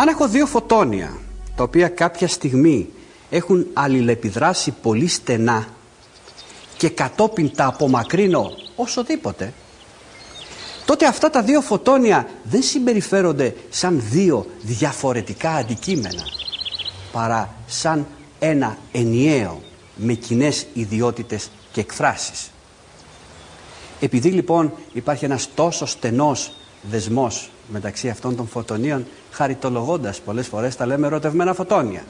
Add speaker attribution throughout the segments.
Speaker 1: Αν έχω δύο φωτόνια, τα οποία κάποια στιγμή έχουν αλληλεπιδράσει πολύ στενά και κατόπιν τα απομακρύνω όσοδήποτε, τότε αυτά τα δύο φωτόνια δεν συμπεριφέρονται σαν δύο διαφορετικά αντικείμενα, παρά σαν ένα ενιαίο με κοινές ιδιότητες και εκφράσεις. Επειδή λοιπόν υπάρχει ένας τόσο στενός δεσμός μεταξύ αυτών των φωτονίων, χαριτολογώντας πολλές φορές τα λέμε ερωτευμένα φωτόνια,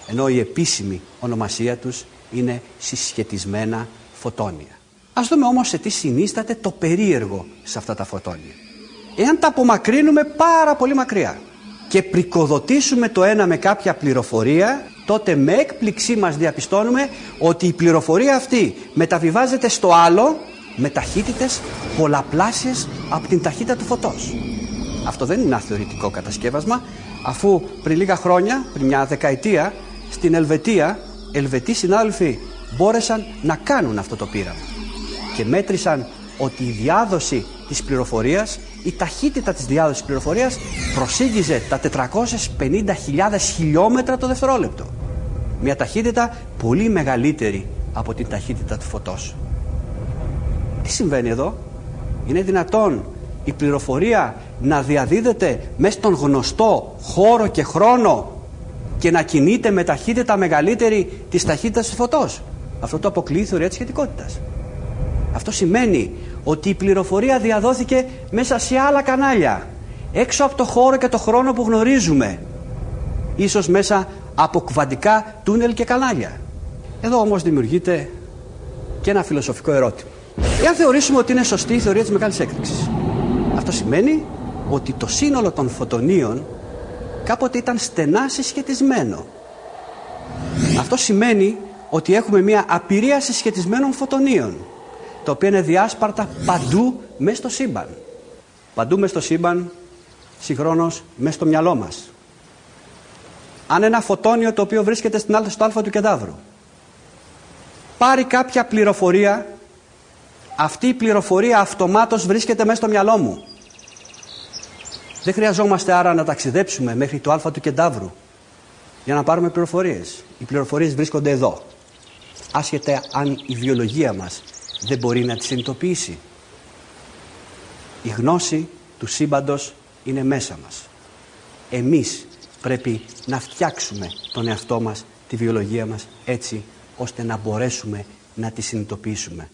Speaker 1: ενώ η επίσημη ονομασία τους είναι συσχετισμένα φωτόνια. Ας δούμε όμως σε τι συνίσταται το περίεργο σε αυτά τα φωτόνια. Εάν τα απομακρύνουμε πάρα πολύ μακριά και πρικοδοτήσουμε το ένα με κάποια πληροφορία, τότε με έκπληξή μας διαπιστώνουμε ότι η πληροφορία αυτή μεταβιβάζεται στο άλλο με ταχύτητες πολλαπλάσιες από την ταχύτητα του φωτός. Αυτό δεν είναι ένα θεωρητικό κατασκεύασμα, αφού πριν λίγα χρόνια, πριν μια δεκαετία, στην Ελβετία, Ελβετοί συνάδελφοι μπόρεσαν να κάνουν αυτό το πείραμα και μέτρησαν ότι η διάδοση της πληροφορίας, η ταχύτητα της διάδοσης της πληροφορίας προσήγγιζε τα 450.000 χιλιόμετρα το δευτερόλεπτο. Μια ταχύτητα πολύ μεγαλύτερη από την ταχύτητα του φωτός. Τι συμβαίνει εδώ? Είναι δυνατόν η πληροφορία να διαδίδεται μέσα στον γνωστό χώρο και χρόνο και να κινείται με ταχύτητα μεγαλύτερη της ταχύτητας του φωτός? Αυτό το αποκλείει η θεωρία της σχετικότητας. Αυτό σημαίνει ότι η πληροφορία διαδόθηκε μέσα σε άλλα κανάλια, έξω από το χώρο και το χρόνο που γνωρίζουμε, ίσως μέσα από κβαντικά τούνελ και κανάλια. Εδώ όμως δημιουργείται και ένα φιλοσοφικό ερώτημα. Εάν θεωρήσουμε ότι είναι σωστή η θεωρία της μεγάλης έκρηξης, αυτό σημαίνει ότι το σύνολο των φωτονίων κάποτε ήταν στενά συσχετισμένο. Αυτό σημαίνει ότι έχουμε μια απειρία συσχετισμένων φωτονίων, τα οποία είναι διάσπαρτα παντού μέσα στο σύμπαν. Παντού μέσα στο σύμπαν, συγχρόνως μέσα στο μυαλό μας. Αν ένα φωτόνιο το οποίο βρίσκεται στο α του κεντάβρου πάρει κάποια πληροφορία, αυτή η πληροφορία αυτομάτως βρίσκεται μέσα στο μυαλό μου. Δεν χρειαζόμαστε άρα να ταξιδέψουμε μέχρι το α του κεντάβρου για να πάρουμε πληροφορίες. Οι πληροφορίες βρίσκονται εδώ, άσχετα αν η βιολογία μας δεν μπορεί να τις συνειδητοποιήσει. Η γνώση του σύμπαντος είναι μέσα μας. Εμείς πρέπει να φτιάξουμε τον εαυτό μας, τη βιολογία μας, έτσι ώστε να μπορέσουμε να τη συνειδητοποιήσουμε.